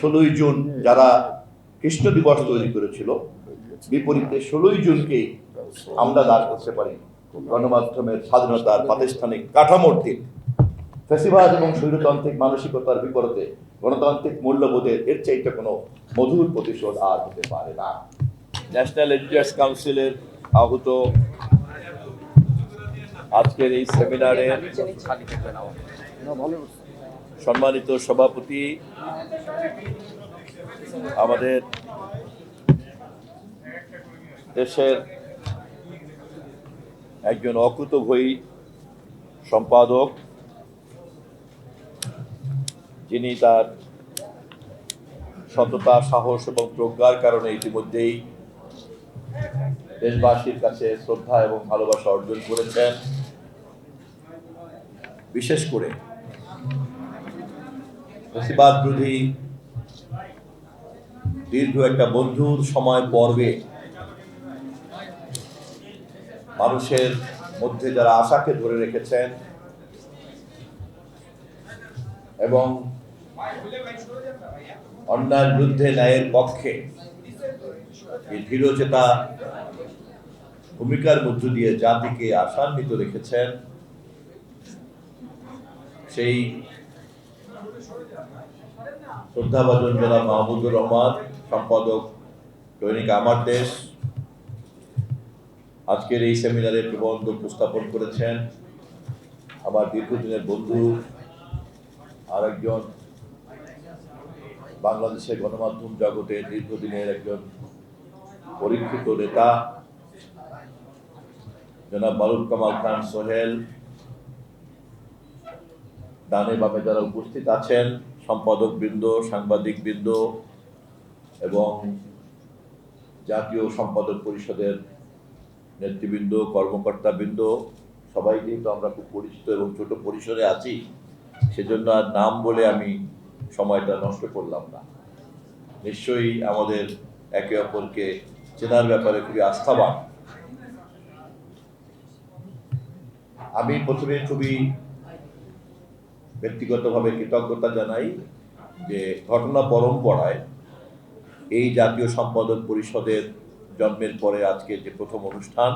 16ই June যারা কৃষ্ণ দিবস তৈরি করেছিল, বিপরীতে 16ই জুনকেই আমরা দাঁড় করতে পারি গণমাধ্যমের স্বাধীনতার প্রাতিষ্ঠানিক কাঠামোর দিক। ফ্যাসিবাদ এবং স্বৈরতান্ত্রিক মানসিকতার বিপরীতে গণতান্ত্রিক মূল্যবোধের এর চাইতে কোনো মধুর প্রতিশোধ আর হতে পারে না। ন্যাশনাল এডিটর্স কাউন্সিলের আহত আজকের এই সেমিনারে সম্মানিত সভাপতি, আমাদের দেশের একজন অকুতোভয়ী সম্পাদক, যিনি তার সততা, সাহস এবং প্রজ্ঞার কারণে ইতিমধ্যেই দেশবাসীর কাছে শ্রদ্ধা এবং ভালোবাসা অর্জন করেছেন। বিশেষ করে ফ্যাসিবাদ বিরোধী দীর্ঘ একটা বন্ধুর সময় পর্বে মানুষের মধ্যে যারা আশাকে ধরে রেখেছেন এবং অন্যায়ের বিরুদ্ধে ন্যায়ের পক্ষে এই দৃঢ়চেতা ভূমিকার মধ্য দিয়ে জাতিকে আশান্বিত রেখেছেন, সেই শ্রদ্ধাভাজন জনাব মাহমুদুর রহমান, সম্পাদক দৈনিক আমার দেশ, আজকের এই সেমিনারে প্রবন্ধ উপস্থাপন করেছেন। আমার দীর্ঘদিনের বন্ধু, আরেকজন বাংলাদেশের গণমাধ্যম জগতে দীর্ঘদিনের একজন পরীক্ষিত নেতা জনাব মারুফ কামাল খান সোহেল, ডানে বামে যারা উপস্থিত আছেন, সম্পাদক বৃন্দ, সাংবাদিক বৃন্দ এবং জাতীয় সম্পাদক পরিষদের নেতৃবৃন্দ, কর্মকর্তা বৃন্দ, সবাই যেহেতু আমরা খুব পরিচিত এবং ছোট পরিসরে আছি, সেজন্য আর নাম বলে আমি সময়টা নষ্ট করলাম না। নিশ্চয়ই আমাদের একে অপরকে চেনার ব্যাপারে খুবই আস্থাবান। আমি প্রথমে খুবই ব্যক্তিগতভাবে কৃতজ্ঞতা জানাই যে ঘটনা পরম্পরায় এই জাতীয় সম্পাদক পরিষদের জন্মের পরে আজকে যে প্রথম অনুষ্ঠান,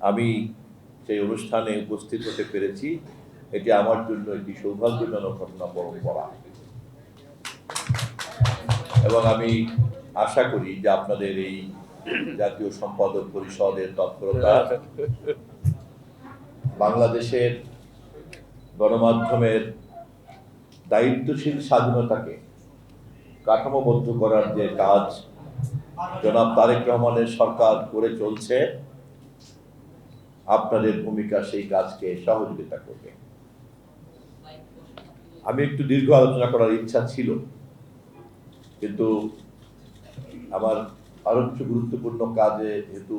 আমি সেই অনুষ্ঠানে উপস্থিত হতে পেরেছি। এটি আমার জন্য একটি সৌভাগ্যজনক ঘটনা পরম্পরা এবং আমি আশা করি যে আপনাদের এই জাতীয় সম্পাদক পরিষদের তৎপরতা বাংলাদেশের গণমাধ্যমের দায়িত্বশীল স্বাধীনতাকে কাঠামোবদ্ধ করার যে কাজ জনাব তারেক রহমানের সরকার করে চলছে, আপনাদের ভূমিকা সেই কাজকে সহযোগিতা করবে। আমি একটু দীর্ঘ আলোচনা করার ইচ্ছা ছিল, কিন্তু আমার আরো কিছু গুরুত্বপূর্ণ কাজে যেহেতু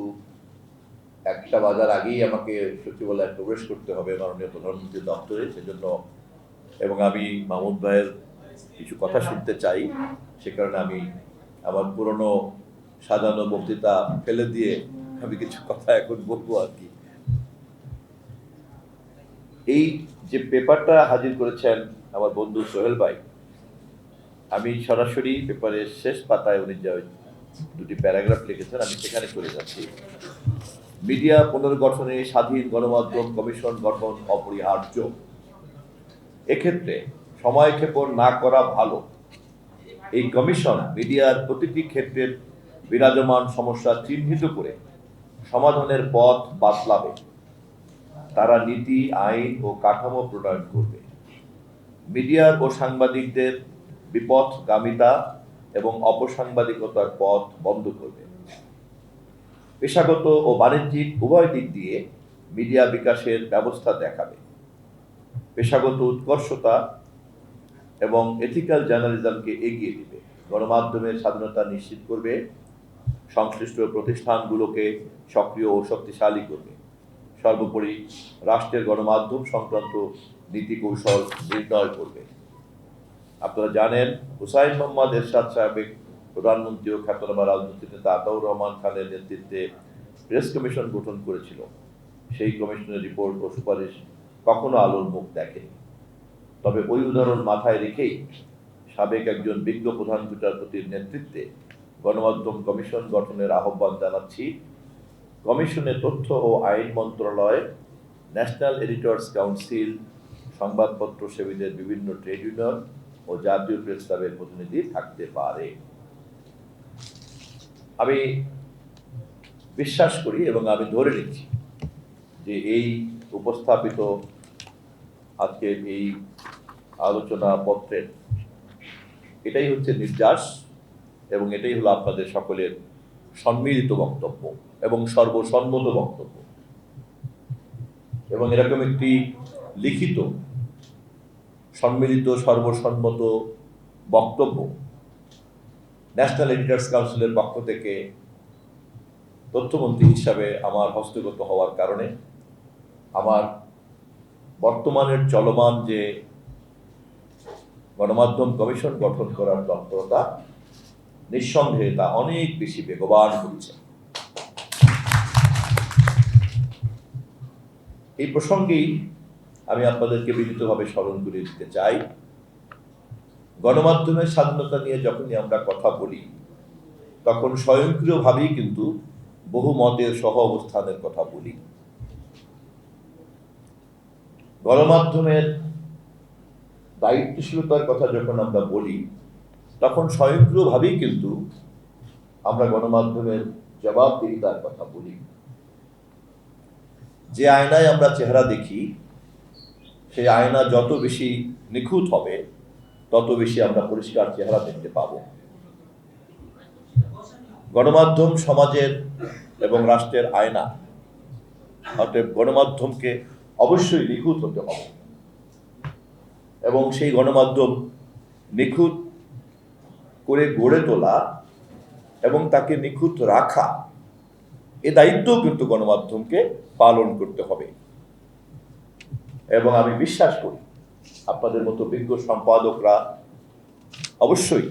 1টা বাজার আগেই আমাকে সচিবালয়ে প্রবেশ করতে হবে মাননীয় প্রধানমন্ত্রীর দপ্তরে, সেজন্য এবং আমি মাহমুদ ভাইয়ের কিছু কথা শুনতে চাই, সে কারণে আমি আমার পুরনো সাজানো বক্তৃতা ফেলে দিয়ে আমি কিছু কথা এখন বলবো আর কি। এই যে পেপারটা হাজির করেছেন আমার বন্ধু সোহেল ভাই, আমি সরাসরি পেপারের শেষ পাতায় উনি যে 2টি প্যারাগ্রাফ লিখেছেন, আমি সেখানে চলে যাচ্ছি। মিডিয়া পুনর্গঠনে স্বাধীন গণমাধ্যম কমিশন গঠন অপরিহার্য। এক্ষেত্রে সময়ক্ষেপণ না করা ভালো। এই কমিশন মিডিয়ার প্রতিটি ক্ষেত্রের বিরাজমান সমস্যা চিহ্নিত করে সমাধানের পথ বাতলাবে। তারা নীতি, আইন ও কাঠামো প্রণয়ন করবে। মিডিয়ার ও সাংবাদিকদের বিপথগামিতা এবং অপসাংবাদিকতার পথ বন্ধ করবে। পেশাগত ও বাণিজ্যিক উভয় দিক দিয়ে মিডিয়া বিকাশের ব্যবস্থা দেখাবে। পেশাগত উৎকর্ষতা এবং এথিক্যাল জার্নালিজমকে এগিয়ে দিবে। গণমাধ্যমের স্বাধীনতা নিশ্চিত করবে। সংশ্লিষ্ট প্রতিষ্ঠানগুলোকে সক্রিয় ও শক্তিশালী করবে। সর্বোপরি রাষ্ট্রের গণমাধ্যম সংক্রান্ত নীতি কৌশল নির্ণয় করবে। আপনারা জানেন, হুসাইন মোহাম্মদ এরশাদ সাহেব প্রধানমন্ত্রী ও খ্যাতনামা রাজনৈতিক নেতা আতাউর রহমান খানের নেতৃত্বে প্রেস কমিশন গঠন করেছিল। সেই কমিশনের রিপোর্ট ও সুপারিশ কখনো আলোর মুখ দেখেনি। তবে ওই উদাহরণ মাথায় রেখেই সাবেক একজন বিজ্ঞ প্রধান বিচারপতির নেতৃত্বে গণমাধ্যম কমিশন গঠনের আহ্বান জানাচ্ছি। কমিশনে তথ্য ও আইন মন্ত্রণালয়, ন্যাশনাল এডিটর্স কাউন্সিল, সংবাদপত্র সেবীদের বিভিন্ন ট্রেড ইউনিয়ন ও জাতীয় প্রেস ক্লাবের প্রতিনিধি থাকতে পারে। আমি বিশ্বাস করি এবং আমি ধরে নিচ্ছি যে এই উপস্থাপিত আজকের এই আলোচনা পত্রের এটাই হচ্ছে নির্যাস এবং এটাই হলো আপনাদের সকলের সম্মিলিত বক্তব্য এবং সর্বসম্মত বক্তব্য। এবং এরকম একটি লিখিত সম্মিলিত সর্বসম্মত বক্তব্য ন্যাশনাল এডিটর্স কাউন্সিলের পক্ষ থেকে তথ্যমন্ত্রী হিসাবে আমার হস্তগত হওয়ার কারণে আমার বর্তমানের চলমান যে গণমাধ্যম কমিশন গঠন করার তৎপরতা নিঃসন্দেহে তা অনেক বেশি বেগবান হচ্ছে। এই প্রসঙ্গেই আমি আপনাদেরকে বিনীতভাবে স্মরণ করিয়ে দিতে চাই, গণমাধ্যমের স্বাধীনতা নিয়ে যখনই আমরা কথা বলি তখন স্বয়ংক্রিয়ভাবেই কিন্তু বহু মতের সহ অবস্থানের কথা বলি। গণমাধ্যমের দায়িত্বশীলতার কথা যখন আমরা বলি তখন স্বয়ংক্রিয়ভাবেই কিন্তু আমরা গণমাধ্যমের জবাবদিহিতার কথা বলি। যে আয়নায় আমরা চেহারা দেখি সেই আয়না যত বেশি নিখুঁত হবে তত বেশি আমরা পরিষ্কার চেহারা দেখতে পাব। গণমাধ্যম সমাজের এবং রাষ্ট্রের আয়না, অতএব গণমাধ্যমকে অবশ্যই নিখুঁত হতে হবে এবং সেই গণমাধ্যম নিখুঁত করে গড়ে তোলা এবং তাকে নিখুঁত রাখা এ দায়িত্বও কিন্তু গণমাধ্যমকে পালন করতে হবে। এবং আমি বিশ্বাস করি আপনাদের মতো বিজ্ঞ সম্পাদকরা অবশ্যই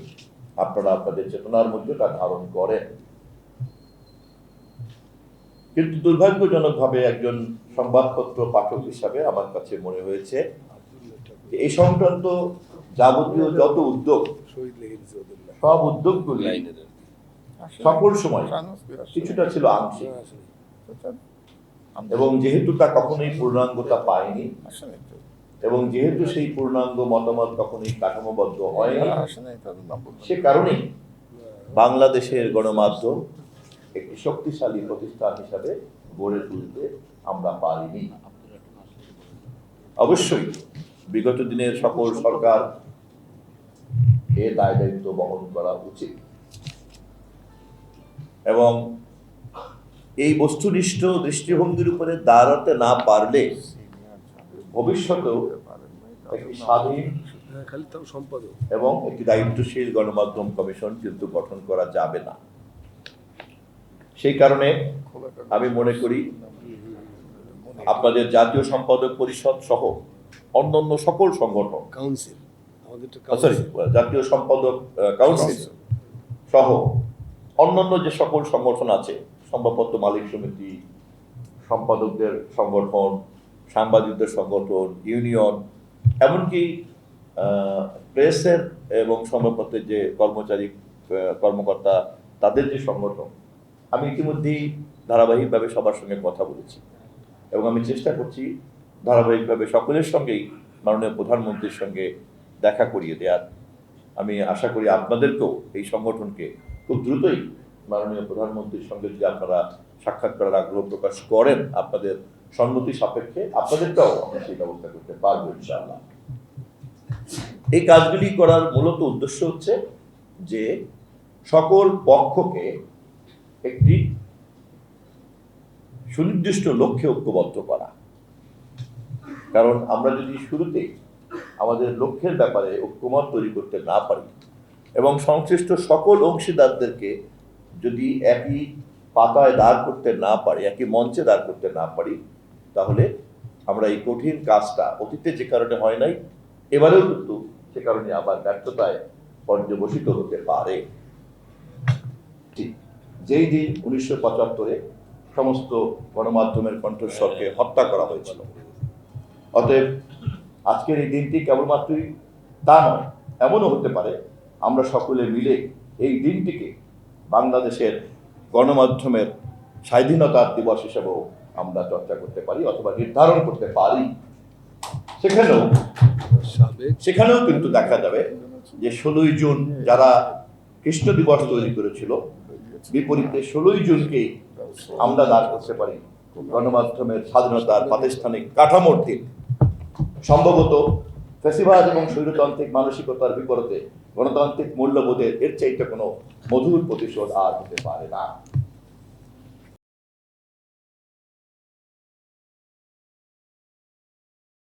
আপনারা আপনাদের চেতনার মধ্যে তা ধারণ করেন। কিন্তু দুর্ভাগ্যজনকভাবে একজন সংবাদপত্র পাঠক হিসাবে আমার কাছে মনে হয়েছে এই সংক্রান্ত যাবতীয় যত উদ্যোগ, সব উদ্যোগগুলি সকল সময় কিছুটা ছিল আংশিক এবং যেহেতু তা কখনোই পূর্ণাঙ্গতা পায়নি এবং যেহেতু সেই পূর্ণাঙ্গ মতামত কখনোই কাঠামোবদ্ধ হয়নি, সে কারণেই বাংলাদেশের গণমাধ্যম একটি শক্তিশালী প্রতিষ্ঠান হিসাবে গড়ে তুলতে আমরা পারিনি। অবশ্যই বিগত দিনের সকল সরকার এ দায় দায়িত্ব বহন করা উচিত এবং এই বস্তুনিষ্ঠ দৃষ্টিভঙ্গির উপরে দাঁড়াতে না পারলে ভবিষ্যতেও একটি স্বাধীন এবং একটি দায়িত্বশীল গণমাধ্যম কমিশন কিন্তু গঠন করা যাবে না। সেই কারণে আমি মনে করি আপনাদের জাতীয় সম্পাদক পরিষদ সহ অন্যান্য সকল সংগঠন, জাতীয় সম্পাদক কাউন্সিল সহ অন্যান্য যে সকল সংগঠন আছে, সংবাদপত্র মালিক সমিতি, সম্পাদকদের সংগঠন, সাংবাদিকদের সংগঠন, ইউনিয়ন, এমনকি প্রেসের এবং সংবাদপত্রের যে কর্মকর্তা তাদের যে সংগঠন, আমি ইতিমধ্যেই ধারাবাহিকভাবে সবার সঙ্গে কথা বলেছি এবং আমি চেষ্টা করছি ধারাবাহিকভাবে সকলের সঙ্গেই মাননীয় প্রধানমন্ত্রীর সঙ্গে দেখা করিয়ে দেওয়ার। আমি আশা করি আপনাদেরকেও এই সংগঠনকে খুব দ্রুতই মাননীয় প্রধানমন্ত্রীর সঙ্গে যদি আপনারা সাক্ষাৎ করার আগ্রহ প্রকাশ করেন আপনাদের সম্মতি সাপেক্ষে, আপনাদেরটাও আমরা সেই ব্যবস্থা করতে পারবো ইনশাআল্লাহ। এই কাজগুলি করার মূলত উদ্দেশ্য হচ্ছে যে সকল পক্ষকে একটি সুনির্দিষ্ট লক্ষ্যে ঐক্যবদ্ধ করা। কারণ আমরা যদি শুরুতে আমাদের লক্ষ্যের ব্যাপারে ঐক্যমত তৈরি করতে না পারি এবং সংশ্লিষ্ট সকল অংশীদারদেরকে যদি একই পাতায় দাঁড় করতে না পারি, একই মঞ্চে দাঁড় করতে না পারি, তাহলে আমরা এই কঠিন কাজটা অতীতে যে কারণে হয় নাই এবারেও কিন্তু সে কারণে আবার ব্যর্থতায় পর্যবসিত হতে পারে। যেই দিন 1975-এ সমস্ত গণমাধ্যমের কণ্ঠস্বরকে হত্যা করা হয়েছিল, অতএব আজকের এই দিনটি কেবলমাত্রই তা নয়, এমনও হতে পারে আমরা সকলে মিলে এই দিনটিকে বাংলাদেশের গণমাধ্যমের স্বাধীনতা দিবস হিসেবেও আমরা চর্চা করতে পারি অথবা নির্ধারণ করতে পারি। সেখানেও কিন্তু দেখা যাবে যে 16ই জুন যারা কৃষ্ণ দিবস তৈরি করেছিল, বিপরীতে 16ই জুনকেই আমরা দাঁড় করতে পারি গণমাধ্যমের স্বাধীনতার প্রাতিষ্ঠানিক কাঠামোর দিক। সম্ভবত ফ্যাসিবাদ এবং স্বৈরতান্ত্রিক মানসিকতার বিপরীতে গণতান্ত্রিক মূল্যবোধের এর চাইতে কোনো মধুর প্রতিশোধ আর হতে পারে না।